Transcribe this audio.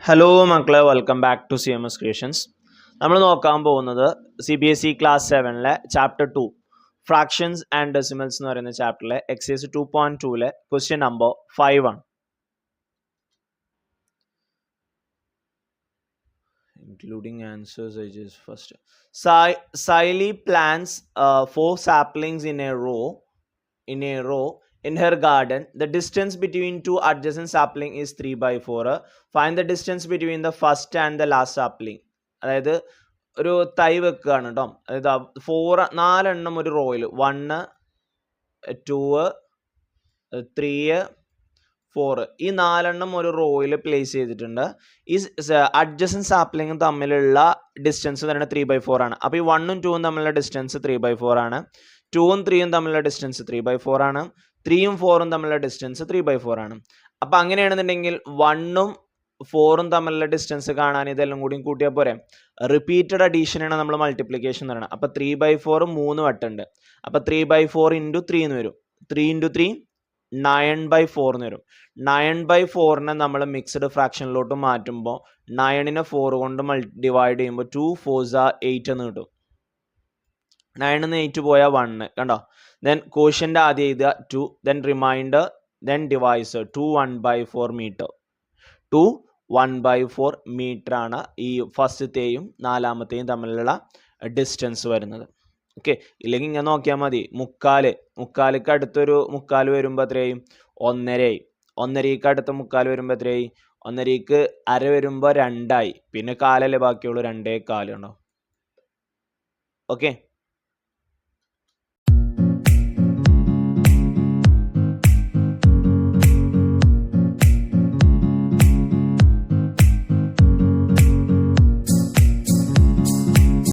Hello മക്കളെ, welcome back to CMS creations. നമ്മൾ നോക്കാൻ പോകുന്നത് CBSE ക്ലാസ് 7-ലെ ചാപ്റ്റർ 2 ഫ്രാക്ഷൻസ് ആൻഡ് ഡെസിമൽസ് എന്ന് പറയുന്ന ചാപ്റ്ററിലെ എക്സസൈസ് 2.2-ലെ ക്വസ്റ്റ്യൻ നമ്പർ 5 ആണ്. Including answers, I just first. Siley plants 4 saplings in a row in her garden. The distance between two adjacent sapling is 3/4. Find the distance between the first and the last sapling. അതായത് ഒരു തൈ വെക്കുകയാണ് കേട്ടോ. അതായത് 4 ഒരു റോയിൽ 1 2 3 4 ഈ 4 ഒരു റോയിൽ place ചെയ്തിട്ടുണ്ട്. ഈ അഡ്ജസൻറ്റ് സാപ്ലിങ്ങും തമ്മിലുള്ള ഡിസ്റ്റൻസ് എന്ന് പറയുന്നത് 3/4 ആണ്. അപ്പോൾ ഈ 1ഉം 2ഉം തമ്മിലുള്ള ഡിസ്റ്റൻസ് 3/4 ആണ്. 2ഉം 3ഉം തമ്മിലുള്ള ഡിസ്റ്റൻസ് 3/4 ആണ്. 3ഉം 4ഉം തമ്മിലുള്ള ഡിസ്റ്റൻസ് 3/4 ആണ്. അപ്പോൾ അങ്ങനെയാണെന്നുണ്ടെങ്കിൽ 1ഉം 4ഉം തമ്മിലുള്ള ഡിസ്റ്റൻസ് കാണാൻ ഇതെല്ലാം കൂടി കൂട്ടിയാൽ പോരെ. റിപ്പീറ്റഡ് അഡീഷനാണ് നമ്മൾ മൾട്ടിപ്ലിക്കേഷൻ എന്ന് പറയുന്നത്. അപ്പോൾ 3/4 3 വട്ടുണ്ട്. അപ്പോൾ 3/4 × 3 എന്ന് വരും. 3 × 3 9/4 എന്ന് വരും. 9/4നെ നമ്മൾ മിക്സ്ഡ് ഫ്രാക്ഷനിലോട്ട് മാറ്റുമ്പോൾ 9നെ 4 കൊണ്ട് ഡിവൈഡ് ചെയ്യുമ്പോൾ 2 4s are 8 എന്ന് കിട്ടും. 9 8 പോയാൽ 1 കണ്ടോ. ദെൻ കോഷ്യൻ്റ് ആദ്യം എഴുതുക 2, then reminder, then divisor 2 1/4 metre. 2 1/4 metre ആണ് ഈ ഫസ്റ്റത്തെയും നാലാമത്തെയും തമ്മിലുള്ള ഡിസ്റ്റൻസ് വരുന്നത്. ഓക്കെ, ഇല്ലെങ്കിൽ ഇങ്ങനെ നോക്കിയാൽ മതി. മുക്കാലിക്ക് അടുത്തൊരു മുക്കാൽ വരുമ്പോൾ എത്രയായി? 1.5. 1.5ക്ക് അടുത്ത മുക്കാൽ വരുമ്പോൾ എത്രയായി? 1.5ക്ക് അര വരുമ്പോൾ 2 ആയി. പിന്നെ കാലല്ലേ ബാക്കിയുള്ളൂ, 2.25 ഉണ്ടോ. ഓക്കെ,